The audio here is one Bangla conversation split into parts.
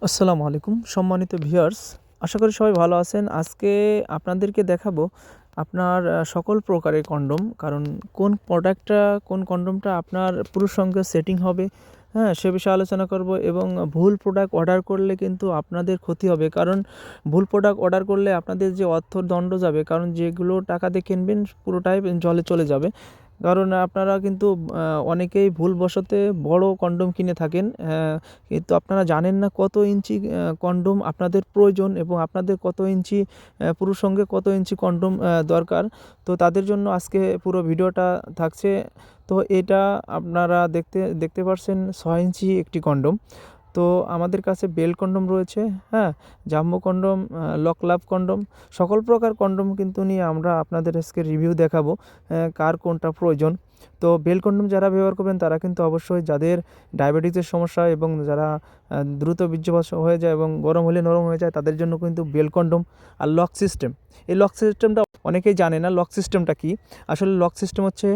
আসসালামু আলাইকুম সম্মানিত ভিউয়ার্স, আশা করি সবাই ভালো আছেন। আজকে আপনাদেরকে দেখাবো আপনার সকল প্রকারের কন্ডম, কারণ কোন প্রোডাক্টটা কোন কন্ডমটা আপনার পুরুষ সঙ্গে সেটিং হবে, হ্যাঁ, সে বিষয়ে আলোচনা করব। এবং ভুল প্রোডাক্ট অর্ডার করলে কিন্তু আপনাদের ক্ষতি হবে, কারণ ভুল প্রোডাক্ট অর্ডার করলে আপনাদের যে অর্থদণ্ড যাবে, কারণ যেগুলো টাকা দিয়ে কিনবেন পুরোটাই জলে চলে যাবে। কারণ আপনারা কিন্তু অনেকেই ভুলবশতে বড় কন্ডম কিনে থাকেন, কিন্তু আপনারা জানেন না কত ইঞ্চি কন্ডম আপনাদের প্রয়োজন এবং আপনাদের কত ইঞ্চি পুরুষ সঙ্গে কত ইঞ্চি কন্ডম দরকার। তো তাদের জন্য আজকে পুরো ভিডিওটা থাকছে। তো এটা আপনারা দেখতে পাচ্ছেন 6 ইঞ্চি একটি কন্ডম। তো আমাদের কাছে বেল কন্ডম রয়েছে, হ্যাঁ, জাম্বো কন্ডম, লক লাভ কন্ডম, সকল প্রকার কন্ডম কিন্তু নিয়ে আমরা আপনাদের আজকে রিভিউ দেখাবো কার কোনটা প্রয়োজন। তো বেল কন্ডম যারা ব্যবহার করবেন তারা কিন্তু অবশ্যই যাদের ডায়াবেটিসের সমস্যা এবং যারা দ্রুত বীর্যপাত হয়ে যায় এবং গরম হলে নরম হয়ে যায় তাদের জন্য কিন্তু বেল কন্ডম। আর লক সিস্টেম, এই লক সিস্টেমটা অনেকেই জানে না লক সিস্টেমটা কি। আসলে লক সিস্টেম হচ্ছে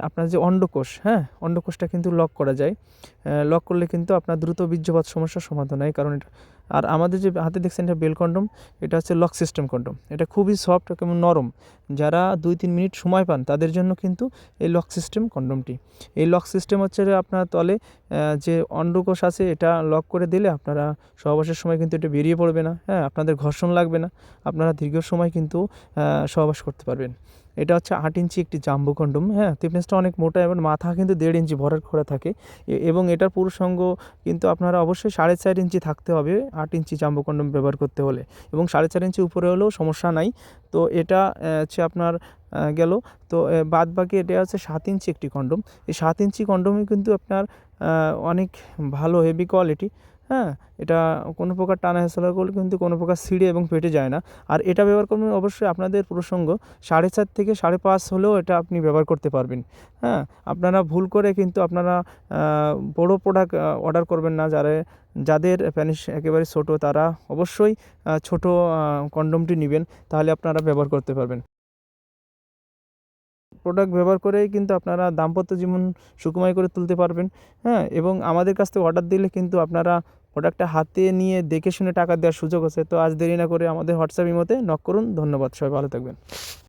আপনার যে অন্ডকোষ, হ্যাঁ, অন্ডকোষটা কিন্তু লক করা যায়। লক করলে কিন্তু আপনার দ্রুত বীর্যপাত সমস্যার সমাধান হয়, কারণ এটা। আর আমাদের যে হাতে দেখছেন এটা বেল কন্ডম, এটা হচ্ছে লক সিস্টেম কন্ডম। এটা খুবই সফট এবং নরম, যারা 2-3 মিনিট সময় পান তাদের জন্য কিন্তু এই লক সিস্টেম কন্ডমটি। এই লক সিস্টেম হচ্ছে আপনার তলে যে অন্ডকোষ আছে এটা লক করে দিলে আপনারা সহবাসের সময় কিন্তু এটা বেরিয়ে পড়বে না, হ্যাঁ, আপনাদের ঘর্ষণ লাগবে না, আপনারা দীর্ঘ সময় কিন্তু সহবাস করতে পারবেন। এটা হচ্ছে 8 ইঞ্চি একটি জাম্বো কন্ডম, হ্যাঁ, থিকনেসটা অনেক মোটা এবং মাথা কিন্তু 1.5 ইঞ্চি ভরাট করা থাকে। এবং এটার পুরুষ সঙ্গ কিন্তু আপনারা অবশ্যই 4.5 ইঞ্চি থাকতে হবে 8 ইঞ্চি জাম্বো কন্ডম ব্যবহার করতে হলে, এবং 4.5 ইঞ্চি উপরে হলেও সমস্যা নাই। তো এটা হচ্ছে আপনার গেল। তো বাদ বাকি এটা হচ্ছে 7 ইঞ্চি একটি কন্ডম। এই 7 ইঞ্চি কন্ডমই কিন্তু আপনার অনেক ভালো হেভি কোয়ালিটি, হ্যাঁ, এটা কোনো প্রকার টানা হেঁচড়া করলে কিন্তু কোনো প্রকার ছিঁড়ে এবং ফেটে যায় না। আর এটা ব্যবহার করবেন অবশ্যই আপনাদের প্রসঙ্গ 4.5 থেকে 5.5 হলেও এটা আপনি ব্যবহার করতে পারবেন, হ্যাঁ। আপনারা ভুল করে কিন্তু আপনারা বড় প্রোডাক্ট অর্ডার করবেন না। যাদের প্যানিস একেবারে ছোটো তারা অবশ্যই ছোটো কন্ডমটি নেবেন, তাহলে আপনারা ব্যবহার করতে পারবেন। প্রোডাক্ট ব্যবহার করেই কিন্তু আপনারা দাম্পত্য জীবন সুখময় করে তুলতে পারবেন, হ্যাঁ। এবং আমাদের কাছ থেকে অর্ডার দিলে কিন্তু আপনারা প্রোডাক্টটা হাতে নিয়ে দেখে শুনে টাকা দেওয়ার সুযোগ আছে। তো আজ দেরি না করে আমাদের হোয়াটসঅ্যাপ ইমোতে নক করুন। ধন্যবাদ, সবাই ভালো থাকবেন।